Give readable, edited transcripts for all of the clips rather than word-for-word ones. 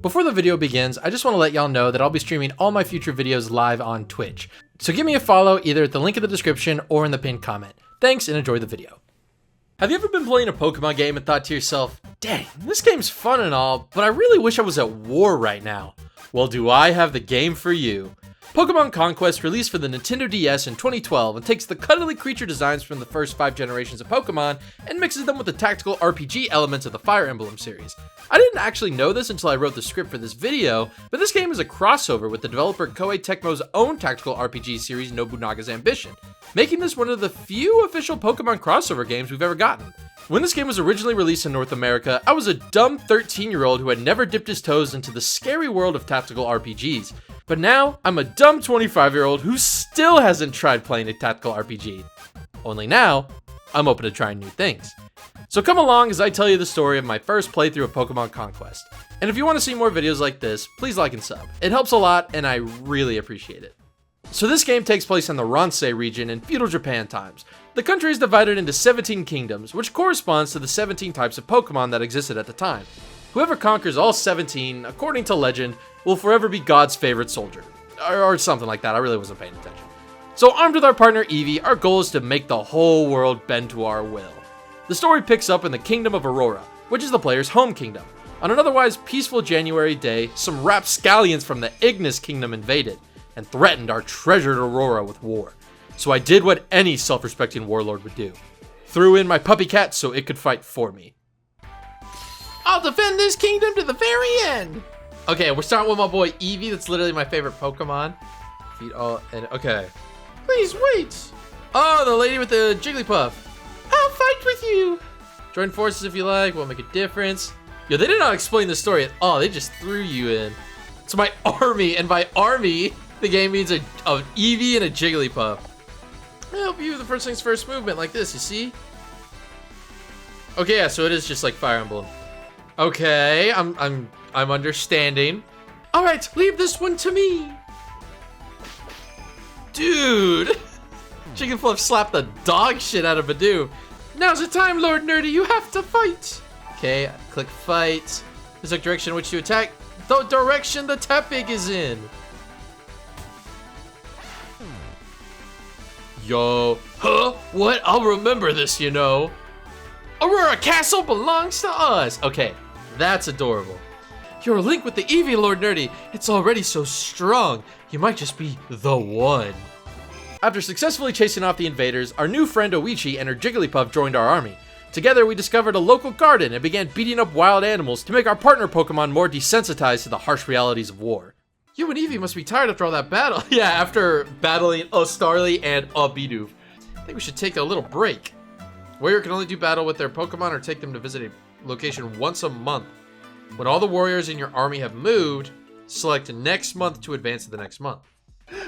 Before the video begins, I just want to let y'all know that I'll be streaming all my future videos live on Twitch. So give me a follow either at the link in the description or in the pinned comment. Thanks and enjoy the video. Have you ever been playing a Pokemon game and thought to yourself, dang, this game's fun and all, but I really wish I was at war right now? Well, do I have the game for you. Pokemon Conquest released for the Nintendo DS in 2012 and takes the cuddly creature designs from the first 5 generations of Pokemon and mixes them with the tactical RPG elements of the Fire Emblem series. I didn't actually know this until I wrote the script for this video, but this game is a crossover with the developer Koei Tecmo's own tactical RPG series Nobunaga's Ambition, making this one of the few official Pokemon crossover games we've ever gotten. When this game was originally released in North America, I was a dumb 13-year-old who had never dipped his toes into the scary world of tactical RPGs. But now, I'm a dumb 25-year-old who still hasn't tried playing a tactical RPG. Only now, I'm open to trying new things. So come along as I tell you the story of my first playthrough of Pokemon Conquest. And if you want to see more videos like this, please like and sub. It helps a lot and I really appreciate it. So this game takes place in the Ronsei region in feudal Japan times. The country is divided into 17 kingdoms, which corresponds to the 17 types of Pokemon that existed at the time. Whoever conquers all 17, according to legend, will forever be God's favorite soldier. Or something like that, I really wasn't paying attention. So armed with our partner Eevee, our goal is to make the whole world bend to our will. The story picks up in the Kingdom of Aurora, which is the player's home kingdom. On an otherwise peaceful January day, some rapscallions from the Ignis Kingdom invaded and threatened our treasured Aurora with war. So I did what any self-respecting warlord would do. Threw in my puppy cat so it could fight for me. I'll defend this kingdom to the very end! Okay, we're starting with my boy Eevee. That's literally my favorite Pokemon. Feed all and okay. Please wait! Oh, the lady with the Jigglypuff. I'll fight with you! Join forces if you like, won't make a difference. Yo, they did not explain the story at all. They just threw you in. It's my army, and by army, the game means a Eevee and a Jigglypuff. I'll help you with the first thing's first movement like this, you see? Okay, yeah, so it is just like Fire Emblem. Okay, I'm understanding. All right, leave this one to me. Dude, Jigglypuff slapped the dog shit out of Bidoof. Now's the time, Lord Nerdy, you have to fight. Okay, click fight. There's a direction in which to attack. The direction the Tepig is in. Yo, huh? What? I'll remember this, you know. Aurora Castle belongs to us. Okay, that's adorable. You're linked with the Eevee, Lord Nerdy. It's already so strong. You might just be the one. After successfully chasing off the invaders, our new friend Oichi and her Jigglypuff joined our army. Together, we discovered a local garden and began beating up wild animals to make our partner Pokemon more desensitized to the harsh realities of war. You and Eevee must be tired after all that battle. Yeah, after battling a Starly and a Bidoof. I think we should take a little break. Warrior can only do battle with their Pokemon or take them to visit a location once a month. When all the warriors in your army have moved, select next month to advance to the next month.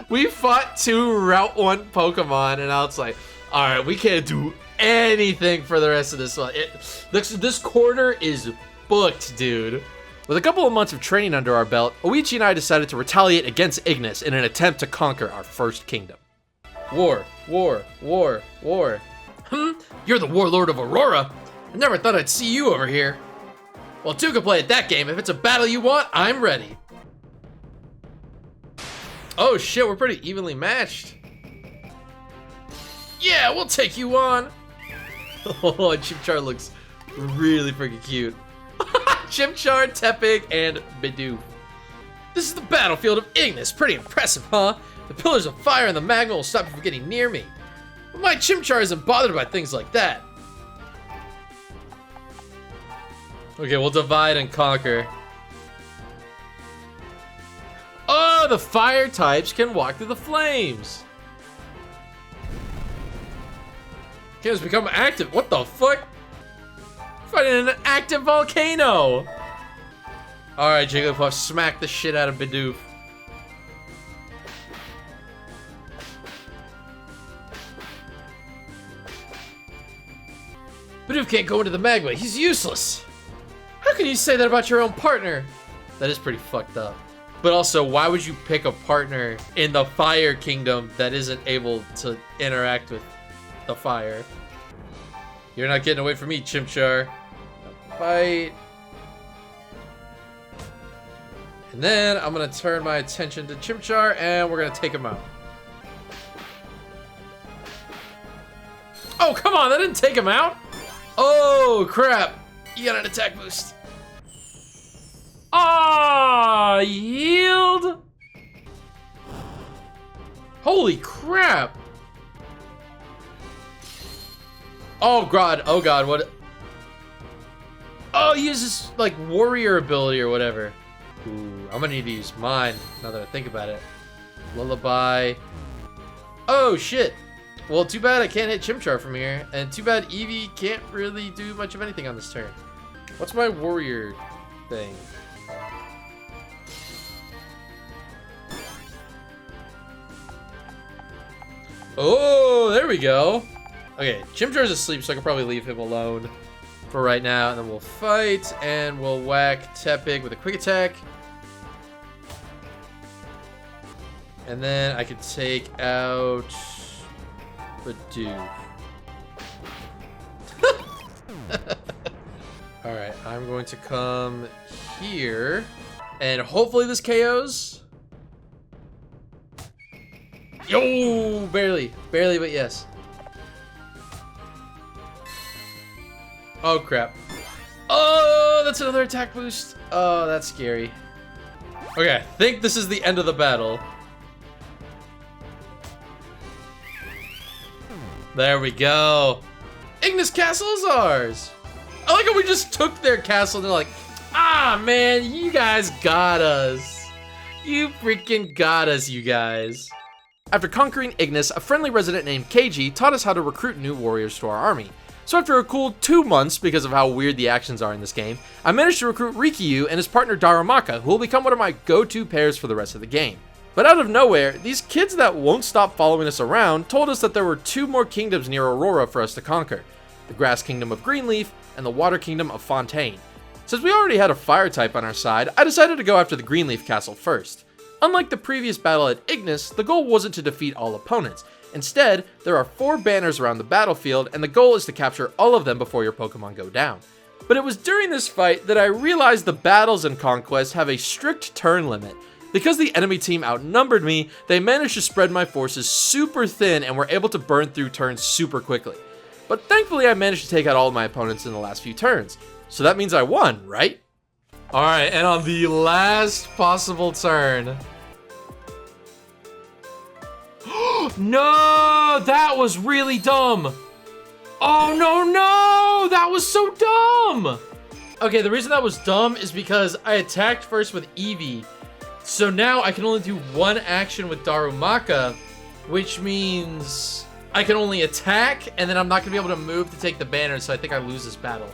We fought 2 Route 1 Pokemon, and now it's like, alright, we can't do anything for the rest of this one. This quarter is booked, dude. With a couple of months of training under our belt, Oichi and I decided to retaliate against Ignis in an attempt to conquer our first kingdom. War, war, war, war. You're the warlord of Aurora? I never thought I'd see you over here. Well, 2 can play at that game. If it's a battle you want, I'm ready. Oh shit, we're pretty evenly matched. Yeah, we'll take you on. Oh, Chimchar looks really freaking cute. Chimchar, Tepig, and Bidoof. This is the battlefield of Ignis. Pretty impressive, huh? The pillars of fire and the magma will stop you from getting near me. But my Chimchar isn't bothered by things like that. Okay, we'll divide and conquer. Oh, the fire types can walk through the flames. Okay, let's become active. What the fuck? Fighting an active volcano. Alright, Jigglypuff, smack the shit out of Bidoof. Bidoof can't go into the magma. He's useless. How can you say that about your own partner? That is pretty fucked up. But also, why would you pick a partner in the Fire Kingdom that isn't able to interact with the fire? You're not getting away from me, Chimchar. Fight. And then I'm gonna turn my attention to Chimchar, and we're gonna take him out. Oh, come on, that didn't take him out. Oh, crap. You got an attack boost. Ah, yield. Holy crap. Oh, God, what? Oh, he uses, like, warrior ability or whatever. Ooh, I'm gonna need to use mine, now that I think about it. Lullaby. Oh, shit. Well, too bad I can't hit Chimchar from here, and too bad Eevee can't really do much of anything on this turn. What's my warrior thing? Oh, there we go. Okay, Chimchar's asleep, so I can probably leave him alone for right now, and then we'll fight, and we'll whack Tepig with a quick attack. And then I could take out Bidoof. Alright, I'm going to come here, and hopefully this KOs. Yo, barely, but yes. Oh, crap. Oh, that's another attack boost. Oh, that's scary. Okay, I think this is the end of the battle. There we go. Ignis Castle is ours. I like how we just took their castle and they're like, ah, man, you guys got us. You freaking got us, you guys. After conquering Ignis, a friendly resident named KG taught us how to recruit new warriors to our army. So after a cool 2 months, because of how weird the actions are in this game, I managed to recruit Rikyu and his partner Darumaka, who will become one of my go-to pairs for the rest of the game. But out of nowhere, these kids that won't stop following us around told us that there were 2 more kingdoms near Aurora for us to conquer. The Grass Kingdom of Greenleaf and the Water Kingdom of Fontaine. Since we already had a fire type on our side, I decided to go after the Greenleaf Castle first. Unlike the previous battle at Ignis, the goal wasn't to defeat all opponents. Instead, there are 4 banners around the battlefield, and the goal is to capture all of them before your Pokemon go down. But it was during this fight that I realized the battles in Conquest have a strict turn limit. Because the enemy team outnumbered me, they managed to spread my forces super thin and were able to burn through turns super quickly. But thankfully I managed to take out all of my opponents in the last few turns. So that means I won, right? Alright, and on the last possible turn... No, that was really dumb. Oh, no, that was so dumb. Okay, the reason that was dumb is because I attacked first with Eevee. So now I can only do 1 action with Darumaka, which means I can only attack, and then I'm not going to be able to move to take the banner, so I think I lose this battle.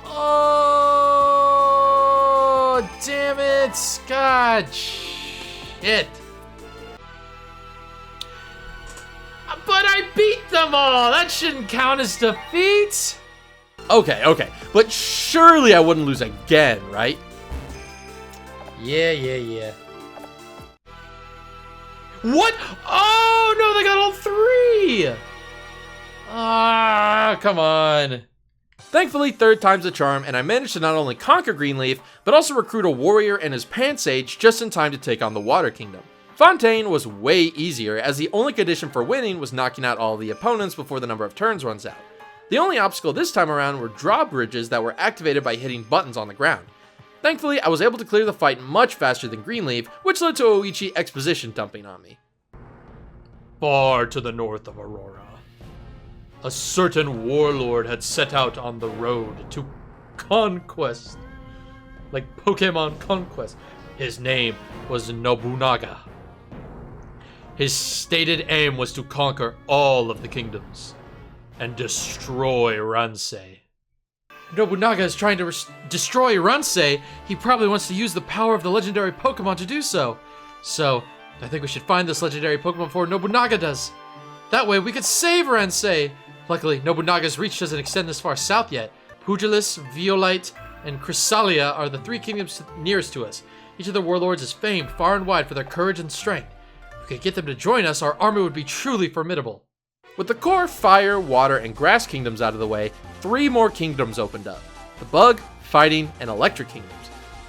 Oh, damn it, Scotch. Shit. But I beat them all! That shouldn't count as defeat! Okay, but surely I wouldn't lose again, right? Yeah. What? Oh, no, they got all 3! Ah, come on. Thankfully, 3rd time's the charm, and I managed to not only conquer Greenleaf, but also recruit a warrior and his Pansage just in time to take on the Water Kingdom. Fontaine was way easier, as the only condition for winning was knocking out all the opponents before the number of turns runs out. The only obstacle this time around were drawbridges that were activated by hitting buttons on the ground. Thankfully, I was able to clear the fight much faster than Greenleaf, which led to Oichi exposition dumping on me. Far to the north of Aurora, a certain warlord had set out on the road to conquest. Like Pokemon Conquest. His name was Nobunaga. His stated aim was to conquer all of the kingdoms and destroy Ransei. Nobunaga is trying to destroy Ransei. He probably wants to use the power of the legendary Pokemon to do so. So, I think we should find this legendary Pokemon before Nobunaga does. That way we could save Ransei. Luckily, Nobunaga's reach doesn't extend this far south yet. Pugilis, Violite, and Chrysalia are the 3 kingdoms nearest to us. Each of the warlords is famed far and wide for their courage and strength. If we could get them to join us, our army would be truly formidable. With the core fire, water, and grass kingdoms out of the way, 3 more kingdoms opened up. The Bug, Fighting, and Electric Kingdoms.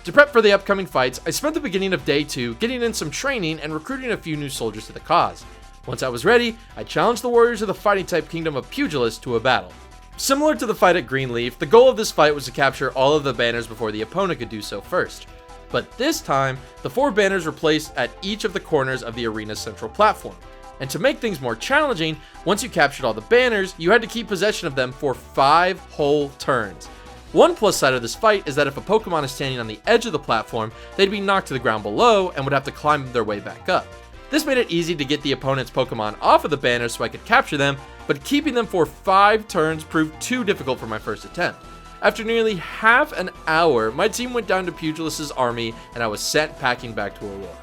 To prep for the upcoming fights, I spent the beginning of day 2 getting in some training and recruiting a few new soldiers to the cause. Once I was ready, I challenged the warriors of the fighting type kingdom of Pugilist to a battle. Similar to the fight at Greenleaf, the goal of this fight was to capture all of the banners before the opponent could do so first. But this time, the 4 banners were placed at each of the corners of the arena's central platform. And to make things more challenging, once you captured all the banners, you had to keep possession of them for 5 whole turns. One plus side of this fight is that if a Pokemon is standing on the edge of the platform, they'd be knocked to the ground below and would have to climb their way back up. This made it easy to get the opponent's Pokemon off of the banners so I could capture them, but keeping them for 5 turns proved too difficult for my first attempt. After nearly half an hour, my team went down to Pugilist's army and I was sent packing back to Aurora.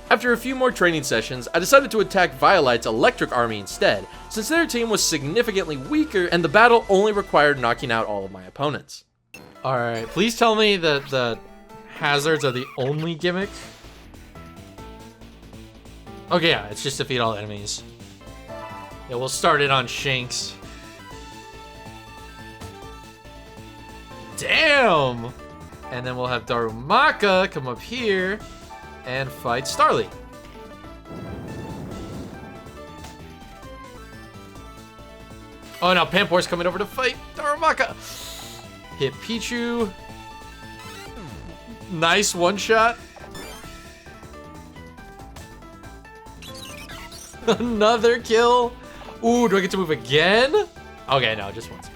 After a few more training sessions, I decided to attack Violet's electric army instead, since their team was significantly weaker and the battle only required knocking out all of my opponents. Alright, please tell me that the hazards are the only gimmick. Okay, yeah, it's just defeat all enemies. Yeah, we'll start it on Shanks. Damn! And then we'll have Darumaka come up here and fight Starly. Oh, now Pampor's coming over to fight Darumaka. Hit Pichu. Nice one shot. Another kill. Ooh, do I get to move again? Okay, no, just once.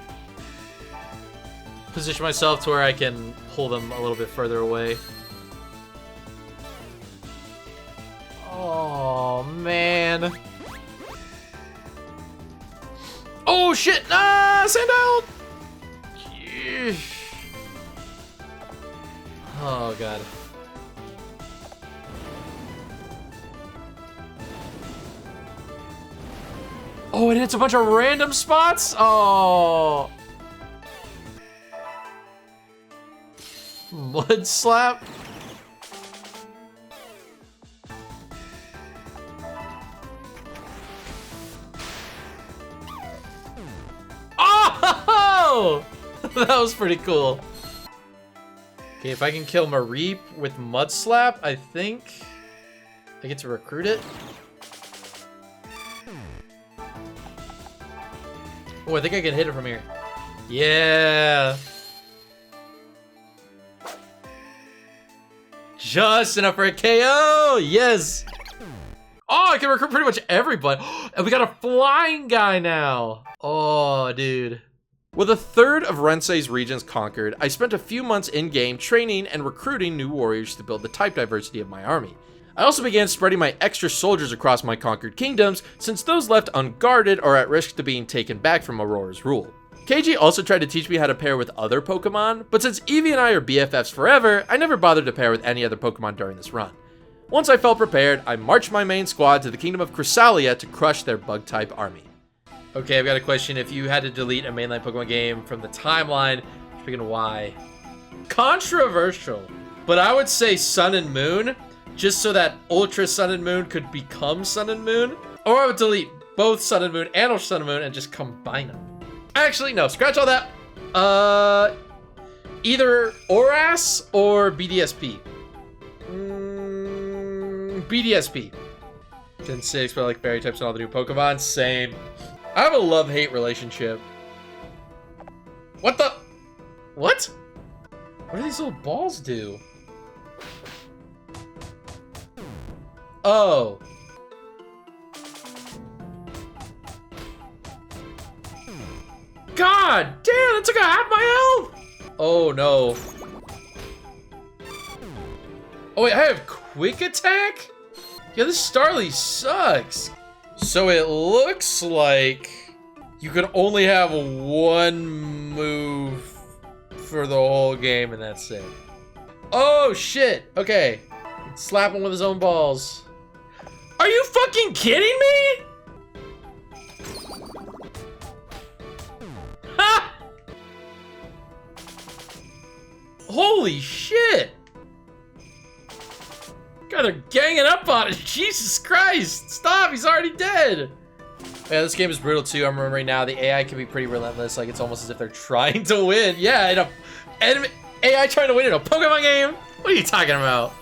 Position myself to where I can pull them a little bit further away. Oh, man. Oh, shit. Ah, send out. Oh, God. Oh, it hits a bunch of random spots? Oh. Mud slap? Oh! That was pretty cool. Okay, if I can kill Mareep with Mud Slap, I think I get to recruit it. Oh, I think I can hit it from here. Yeah. Just enough for a KO. Yes. Oh, I can recruit pretty much everybody. And we got a flying guy now. Oh, dude. With a third of Rensei's regions conquered, I spent a few months in-game training and recruiting new warriors to build the type diversity of my army. I also began spreading my extra soldiers across my conquered kingdoms, since those left unguarded are at risk to being taken back from Aurora's rule. KG also tried to teach me how to pair with other Pokemon, but since Eevee and I are BFFs forever, I never bothered to pair with any other Pokemon during this run. Once I felt prepared, I marched my main squad to the kingdom of Chrysalia to crush their bug-type army. Okay, I've got a question. If you had to delete a mainline Pokemon game from the timeline, speaking why? Controversial, but I would say Sun and Moon, just so that Ultra Sun and Moon could become Sun and Moon. Or I would delete both Sun and Moon and Ultra Sun and Moon and just combine them. Actually, no, scratch all that. Either Oras or BDSP. BDSP. Gen 6, but I like fairy types and all the new Pokemon. Same. I have a love-hate relationship. What the? What? What do these little balls do? Oh. God damn, that took a half my health! Oh no. Oh wait, I have quick attack? Yeah, this Starly sucks. So it looks like you can only have one move for the whole game and that's it. Oh shit, okay. Slap him with his own balls. Are you fucking kidding me? Ha! Holy shit! God, they're ganging up on it. Jesus Christ! Stop! He's already dead. Yeah, this game is brutal too. I'm remembering now. The AI can be pretty relentless. Like it's almost as if they're trying to win. Yeah, AI trying to win in a Pokemon game? What are you talking about?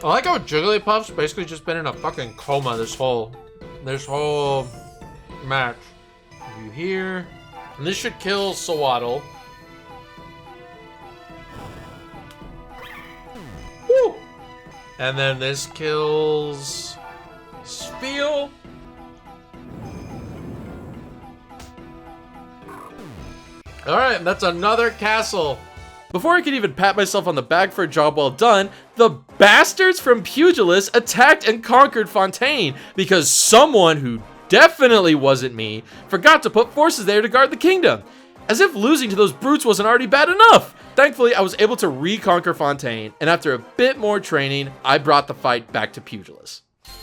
I like how Jigglypuff's basically just been in a fucking coma this whole match. You here? And this should kill Sawaddle. Woo! And then this kills Spiel. Alright, that's another castle. Before I could even pat myself on the back for a job well done, the bastards from Pugilus attacked and conquered Fontaine because someone who definitely wasn't me forgot to put forces there to guard the kingdom. As if losing to those brutes wasn't already bad enough. Thankfully, I was able to reconquer Fontaine, and after a bit more training, I brought the fight back to Pugilus.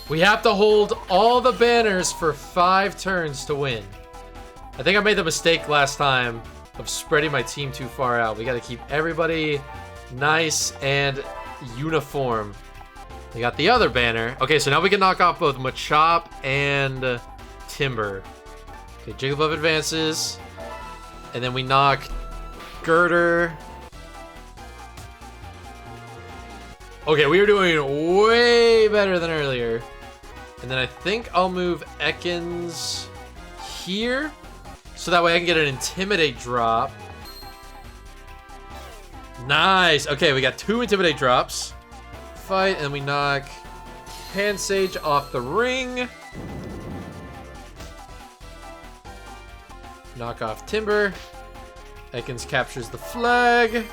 We have to hold all the banners for 5 turns to win. I think I made the mistake last time of spreading my team too far out. We got to keep everybody nice and uniform. We got the other banner. Okay, so now we can knock off both Machop and Timber. Okay, Jigglypuff advances. And then we knock Girder. Okay, we are doing way better than earlier. And then I think I'll move Ekans here. So that way I can get an Intimidate drop. Nice. Okay, we got 2 Intimidate drops. Fight, and we knock Pansage off the ring. Knock off Timber. Ekans captures the flag.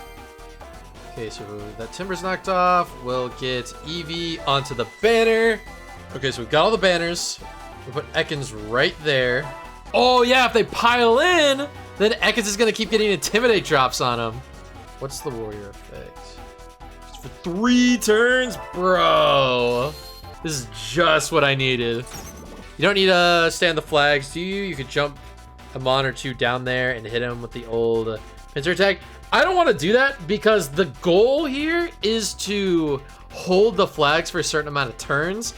Okay, so that Timber's knocked off. We'll get Eevee onto the banner. Okay, so we've got all the banners. We'll put Ekans right there. Oh yeah, if they pile in, then Ekans is gonna keep getting Intimidate drops on him. What's the warrior effect? Just for 3 turns? Bro. This is just what I needed. You don't need to stand the flags, do you? You could jump a mon or 2 down there and hit him with the old pincer attack. I don't want to do that because the goal here is to hold the flags for a certain amount of turns.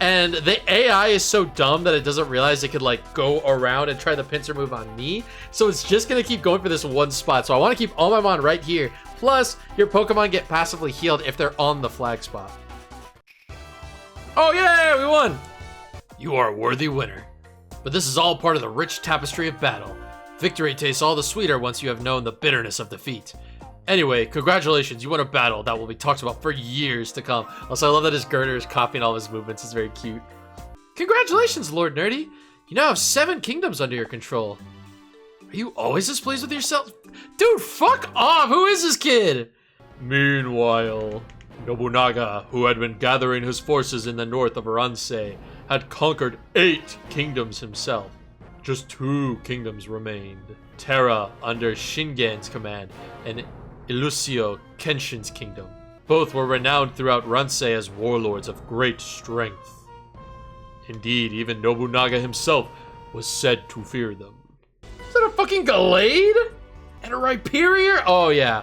And the AI is so dumb that it doesn't realize it could like go around and try the pincer move on me. So it's just going to keep going for this one spot. So I want to keep all my mon right here. Plus, your Pokemon get passively healed if they're on the flag spot. Oh yeah, we won! You are a worthy winner. But this is all part of the rich tapestry of battle. Victory tastes all the sweeter once you have known the bitterness of defeat. Anyway, congratulations, you won a battle that will be talked about for years to come. Also, I love that his Girder is copying all of his movements. It's very cute. Congratulations, Lord Nerdy. You now have 7 kingdoms under your control. Are you always this pleased with yourself? Dude, fuck off! Who is this kid? Meanwhile, Nobunaga, who had been gathering his forces in the north of Aransei, had conquered 8 kingdoms himself. Just 2 kingdoms remained. Terra under Shingen's command, and Illusio, Kenshin's kingdom. Both were renowned throughout Ransei as warlords of great strength. Indeed, even Nobunaga himself was said to fear them. Is that a fucking Gallade? And a Rhyperior? Oh yeah,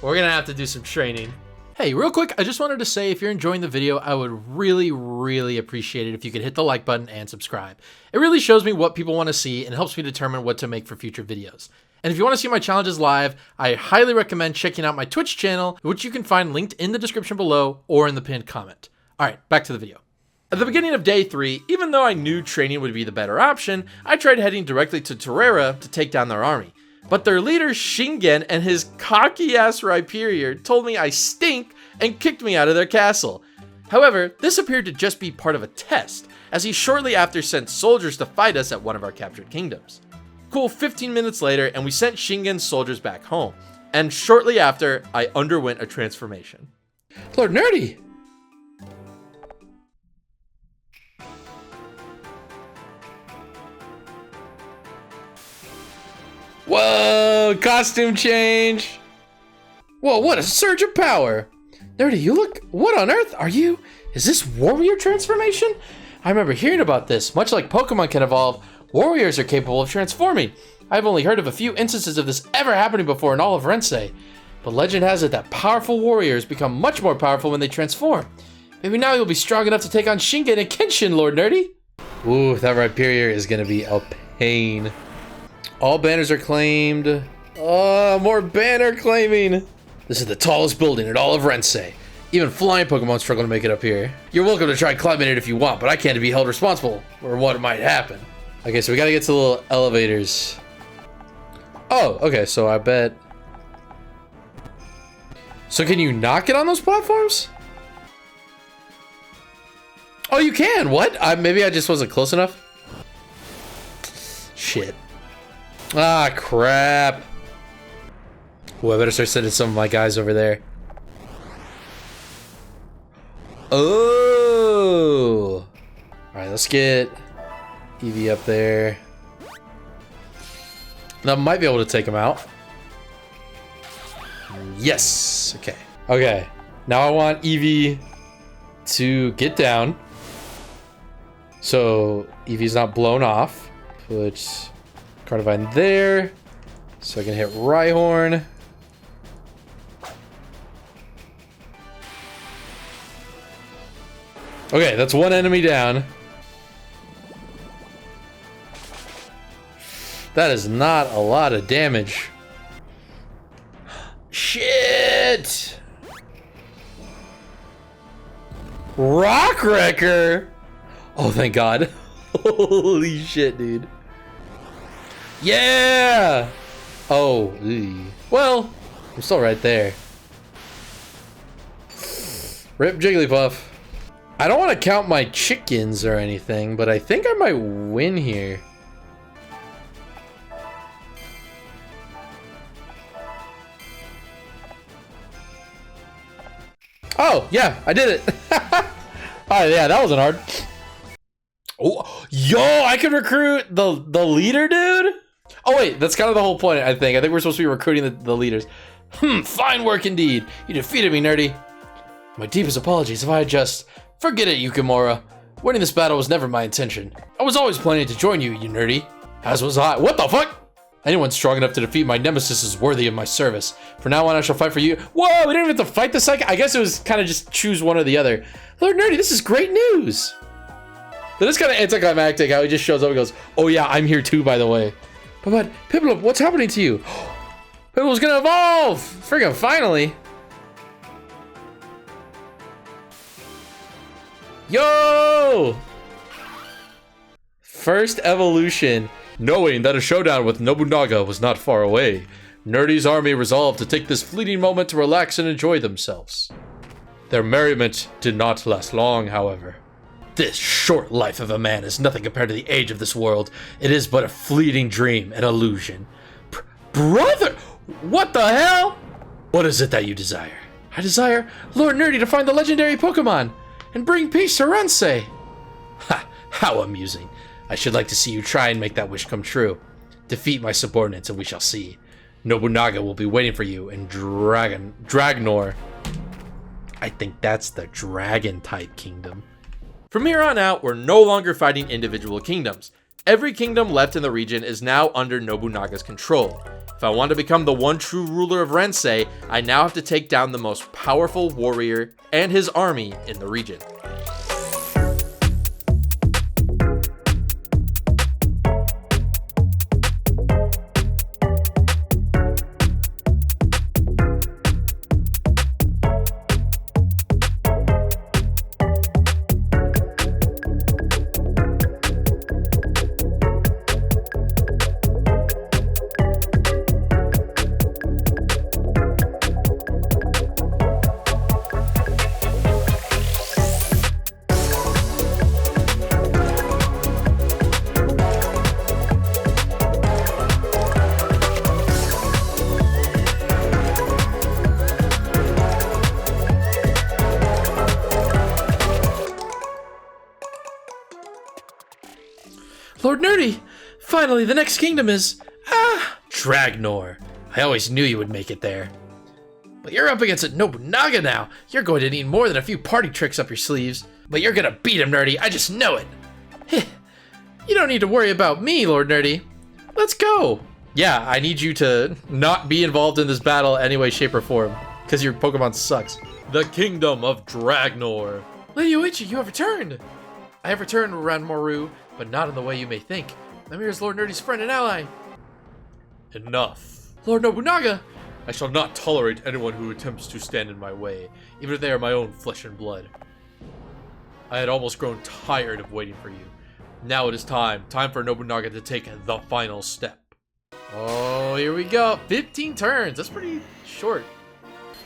we're gonna have to do some training. Hey, real quick, I just wanted to say if you're enjoying the video, I would really appreciate it if you could hit the like button and subscribe. It really shows me what people want to see and helps me determine what to make for future videos. And if you want to see my challenges live, I highly recommend checking out my Twitch channel, which you can find linked in the description below or in the pinned comment. All right, back to the video. At the beginning of day 3, even though I knew training would be the better option, I tried heading directly to Terrera to take down their army. But their leader Shingen and his cocky-ass Rhyperior told me I stink and kicked me out of their castle. However, this appeared to just be part of a test, as he shortly after sent soldiers to fight us at one of our captured kingdoms. Cool 15 minutes later, and we sent Shingen's soldiers back home. And shortly after, I underwent a transformation. Lord Nerdy! Whoa, costume change! Whoa, what a surge of power! Nerdy, you look... What on earth are you? Is this warrior transformation? I remember hearing about this. Much like Pokemon can evolve, warriors are capable of transforming. I've only heard of a few instances of this ever happening before in all of Ransei. But legend has it that powerful warriors become much more powerful when they transform. Maybe now you'll be strong enough to take on Shingen and Kenshin, Lord Nerdy. Ooh, that Rhyperior is gonna be a pain. All banners are claimed. Oh, more banner claiming. This is the tallest building in all of Rensei. Even flying Pokemon struggle to make it up here. You're welcome to try climbing it if you want, but I can't be held responsible for what might happen. Okay, so we gotta get to the little elevators. Oh, okay, so I bet... So can you not get on those platforms? Oh, you can! What? Maybe I just wasn't close enough? Shit. Ah, crap. Ooh, I better start sending some of my guys over there. Oh! Alright, let's get Eevee up there. Now, I might be able to take him out. Yes! Okay. Okay. Now I want Eevee to get down. So, Eevee's not blown off. Put Cardivine there. So I can hit Rhyhorn. Okay, that's one enemy down. That is not a lot of damage. Shit! Rock Wrecker! Oh, thank God. Holy shit, dude. Yeah! Oh, eey. Well, I'm still right there. Rip Jigglypuff. I don't want to count my chickens or anything, but I think I might win here. Oh, yeah, I did it. Oh, yeah, that wasn't hard. Oh, yo, I could recruit the leader, dude. Oh, wait, that's kind of the whole point, I think. I think we're supposed to be recruiting the leaders. Fine work indeed. You defeated me, nerdy. My deepest apologies if I just... Forget it, Yukimura. Winning this battle was never my intention. I was always planning to join you, you nerdy. As was I. What the fuck? Anyone strong enough to defeat my nemesis is worthy of my service. From now on, I shall fight for you. Whoa, we didn't even have to fight the second. I guess it was kind of just choose one or the other. Lord Nerdy, this is great news. That is kind of anticlimactic how he just shows up and goes, oh yeah, I'm here too, by the way. But Piplup, what's happening to you? Piplup's gonna evolve! Friggin' finally. Yo! First evolution. Knowing that a showdown with Nobunaga was not far away, Nerdy's army resolved to take this fleeting moment to relax and enjoy themselves. Their merriment did not last long, however. This short life of a man is nothing compared to the age of this world. It is but a fleeting dream, an illusion. Brother! What the hell? What is it that you desire? I desire Lord Nerdy to find the legendary Pokemon and bring peace to Rensei. Ha! How amusing. I should like to see you try and make that wish come true. Defeat my subordinates and we shall see. Nobunaga will be waiting for you in Dragnor. I think that's the dragon-type kingdom. From here on out, we're no longer fighting individual kingdoms. Every kingdom left in the region is now under Nobunaga's control. If I want to become the one true ruler of Rensei, I now have to take down the most powerful warrior and his army in the region. Lord Nerdy! Finally, the next kingdom is... Dragnor. I always knew you would make it there. But you're up against a Nobunaga now. You're going to need more than a few party tricks up your sleeves. But you're gonna beat him, Nerdy. I just know it. You don't need to worry about me, Lord Nerdy. Let's go. Yeah, I need you to not be involved in this battle any way, shape, or form. Because your Pokemon sucks. The Kingdom of Dragnor. Lady Oichi, you have returned. I have returned, Ranmaru, but not in the way you may think. I'm here as Lord Nerdy's friend and ally. Enough. Lord Nobunaga, I shall not tolerate anyone who attempts to stand in my way, even if they are my own flesh and blood. I had almost grown tired of waiting for you. Now it is time for Nobunaga to take the final step. Oh, here we go. 15 turns. That's pretty short.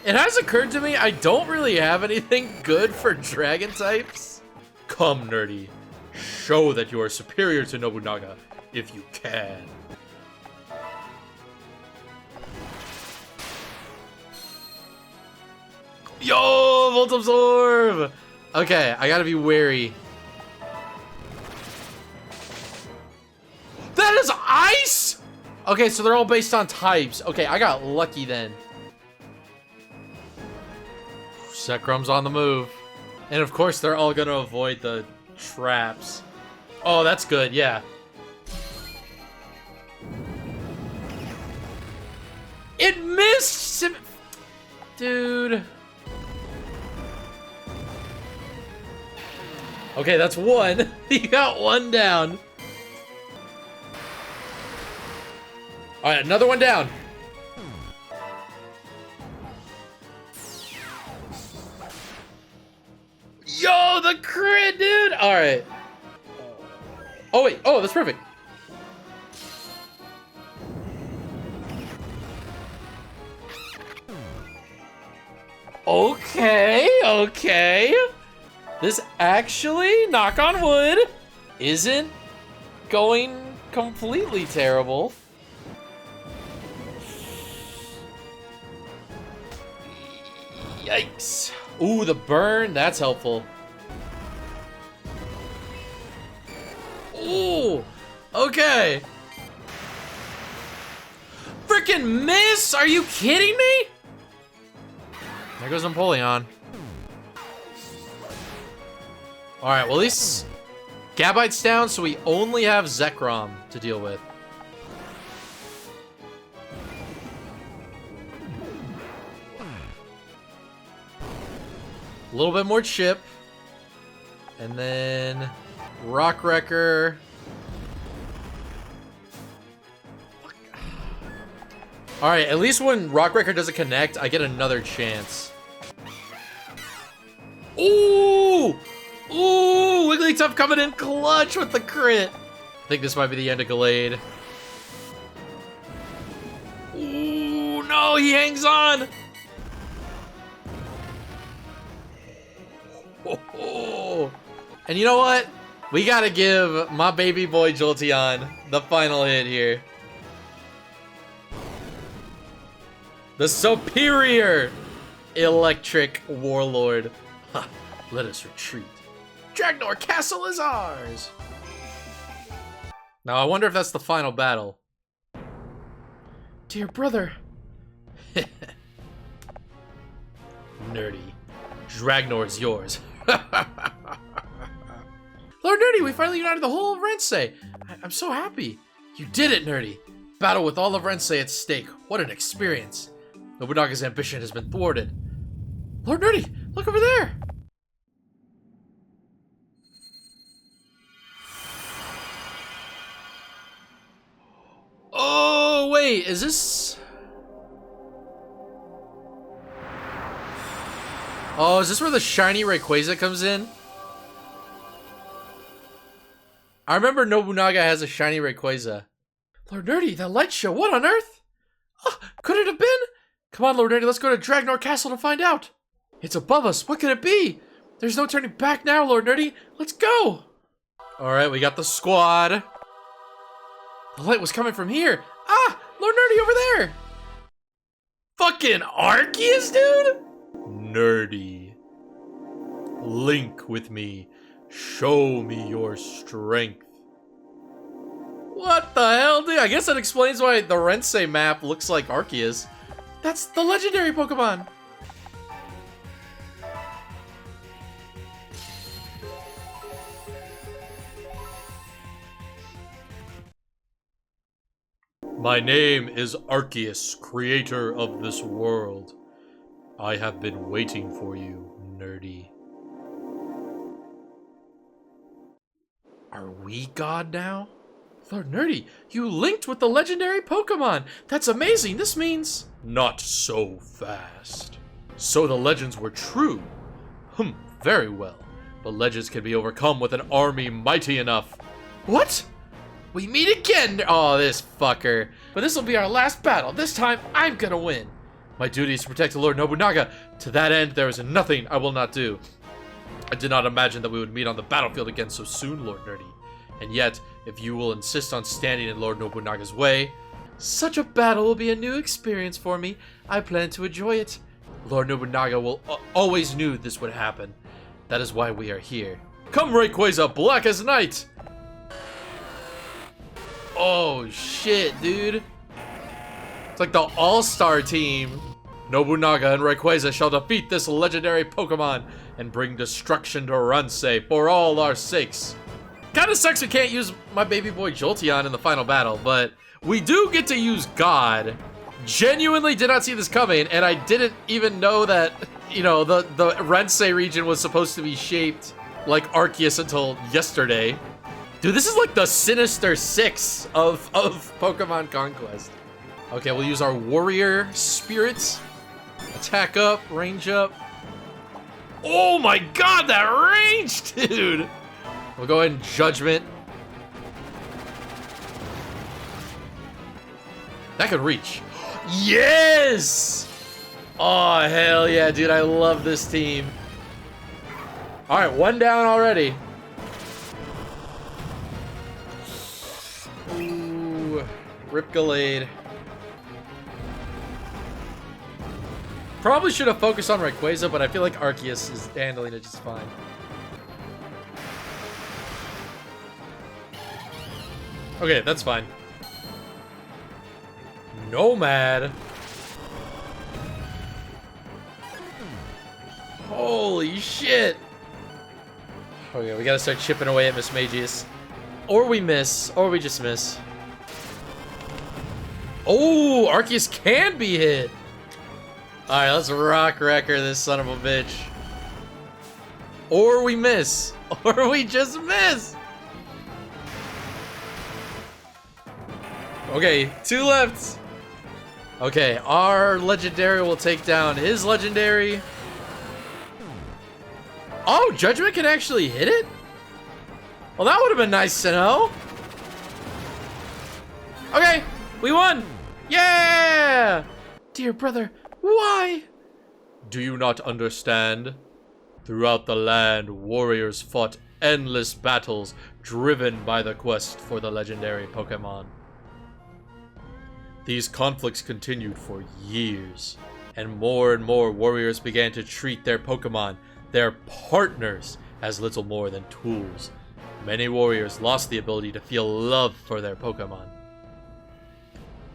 It has occurred to me I don't really have anything good for dragon types. Come, Nerdy. Show that you are superior to Nobunaga, if you can. Yo, Volt Absorb! Okay, I gotta be wary. That is ice! Okay, so they're all based on types. Okay, I got lucky then. Zekrom's on the move. And of course, they're all gonna avoid the traps. Oh, that's good, yeah. It missed! Dude. Okay, that's one. You got one down. All right, another one down. Yo, the crit, dude! All right. Oh, wait. Oh, that's perfect. Okay, okay. This actually, knock on wood, isn't going completely terrible. Yikes. Ooh, the burn, that's helpful. Ooh, okay. Freaking miss? Are you kidding me? There goes Empoleon. Alright, well at least Gabite's down, so we only have Zekrom to deal with. A little bit more chip. And then Rock Wrecker. Alright, at least when Rock Wrecker doesn't connect, I get another chance. Ooh! Ooh! Wigglytuff coming in clutch with the crit. I think this might be the end of Gallade. Ooh, no, he hangs on! Oh. And you know what? We gotta give my baby boy Jolteon the final hit here. The superior electric warlord. Ha, let us retreat. Dragnor Castle is ours! Now I wonder if that's the final battle. Dear brother. Nerdy. Dragnor's yours. Lord Nerdy, we finally united the whole of Rensei. I'm so happy. You did it, Nerdy. Battle with all of Rensei at stake. What an experience. Nobunaga's ambition has been thwarted. Lord Nerdy, look over there. Oh, wait, is this... Oh, is this where the shiny Rayquaza comes in? I remember Nobunaga has a shiny Rayquaza. Lord Nerdy, that light show, what on earth? Oh, could it have been? Come on, Lord Nerdy, let's go to Dragnor Castle to find out. It's above us, what could it be? There's no turning back now, Lord Nerdy. Let's go. All right, we got the squad. The light was coming from here. Ah, Lord Nerdy over there. Fucking Arceus, dude? Nerdy. Link with me. Show me your strength. What the hell, dude? I guess that explains why the Rensei map looks like Arceus. That's the legendary Pokemon. My name is Arceus, creator of this world. I have been waiting for you, Nerdy. Are we God now? Lord Nerdy, you linked with the legendary Pokemon. That's amazing. This means... Not so fast. So the legends were true. Very well. But legends can be overcome with an army mighty enough. What? We meet again. Oh, this fucker. But this will be our last battle. This time, I'm gonna win. My duty is to protect the Lord Nobunaga. To that end, there is nothing I will not do. I did not imagine that we would meet on the battlefield again so soon, Lord Nerdy. And yet, if you will insist on standing in Lord Nobunaga's way... Such a battle will be a new experience for me. I plan to enjoy it. Lord Nobunaga will always knew this would happen. That is why we are here. Come, Rayquaza, black as night! Oh, shit, dude. It's like the all-star team. Nobunaga and Rayquaza shall defeat this legendary Pokemon and bring destruction to Ransei for all our sakes. Kinda sucks we can't use my baby boy Jolteon in the final battle, but we do get to use God. Genuinely did not see this coming, and I didn't even know that, you know, the Ransei region was supposed to be shaped like Arceus until yesterday. Dude, this is like the Sinister Six of Pokemon Conquest. Okay, we'll use our Warrior Spirits. Attack up, range up. Oh my god, that range, dude! We'll go ahead and Judgment. That could reach. Yes! Oh, hell yeah, dude. I love this team. All right, one down already. Ooh, Ripgalade. Probably should have focused on Rayquaza, but I feel like Arceus is handling it just fine. Okay, that's fine. Nomad. Holy shit. Okay, we gotta start chipping away at Miss Magius. Or we miss, or we just miss. Oh, Arceus can be hit. Alright, let's rock wrecker this son of a bitch. Or we miss. Or we just miss. Okay, 2 left. Okay, our legendary will take down his legendary. Oh, Judgment can actually hit it? Well, that would have been nice to know. Okay, we won. Yeah! Dear brother, why? Do you not understand? Throughout the land, warriors fought endless battles driven by the quest for the legendary Pokemon. These conflicts continued for years, and more warriors began to treat their Pokemon, their partners, as little more than tools. Many warriors lost the ability to feel love for their Pokemon.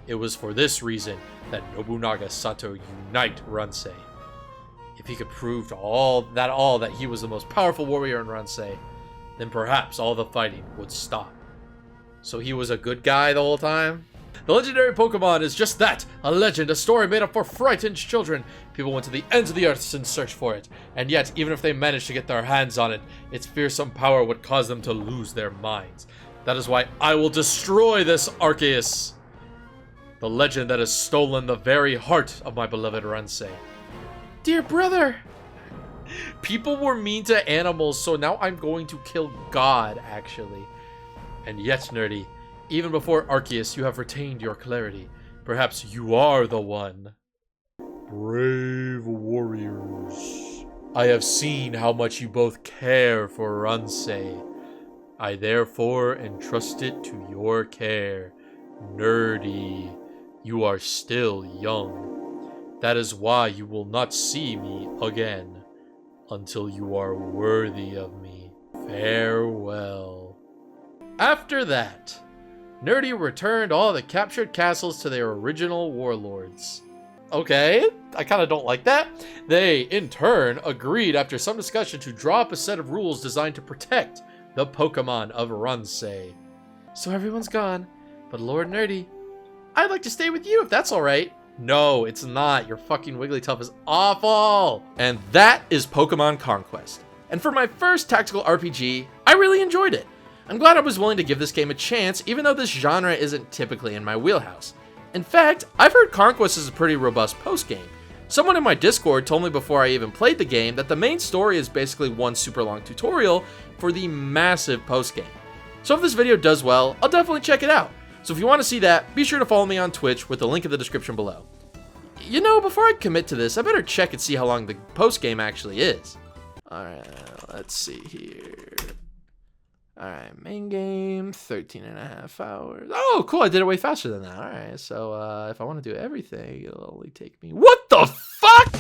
It was for this reason that Nobunaga sought to unite Ransei. If he could prove to all that he was the most powerful warrior in Ransei, then perhaps all the fighting would stop. So he was a good guy the whole time? The legendary Pokemon is just that, a legend, a story made up for frightened children. People went to the ends of the earth in search for it, and yet, even if they managed to get their hands on it, its fearsome power would cause them to lose their minds. That is why I will destroy this Arceus, the legend that has stolen the very heart of my beloved Ransei. Dear brother! People were mean to animals, so now I'm going to kill God, actually. And yet, Nerdy, even before Arceus, you have retained your clarity. Perhaps you are the one. Brave warriors. I have seen how much you both care for Ransei. I therefore entrust it to your care. Nerdy, you are still young. That is why you will not see me again until you are worthy of me. Farewell. After that, Nerdy returned all the captured castles to their original warlords. Okay, I kind of don't like that. They, in turn, agreed after some discussion to draw up a set of rules designed to protect the Pokemon of Ransei. So everyone's gone, but Lord Nerdy, I'd like to stay with you if that's alright. No, it's not. Your fucking Wigglytuff is awful. And that is Pokemon Conquest. And for my first tactical RPG, I really enjoyed it. I'm glad I was willing to give this game a chance, even though this genre isn't typically in my wheelhouse. In fact, I've heard Conquest is a pretty robust post-game. Someone in my Discord told me before I even played the game that the main story is basically one super long tutorial for the massive post-game. So if this video does well, I'll definitely check it out. So if you want to see that, be sure to follow me on Twitch with the link in the description below. You know, before I commit to this, I better check and see how long the post-game actually is. Alright, let's see here. Alright, main game, 13.5 hours. Oh, cool, I did it way faster than that. Alright, so if I want to do everything, it'll only take me... What the fuck?!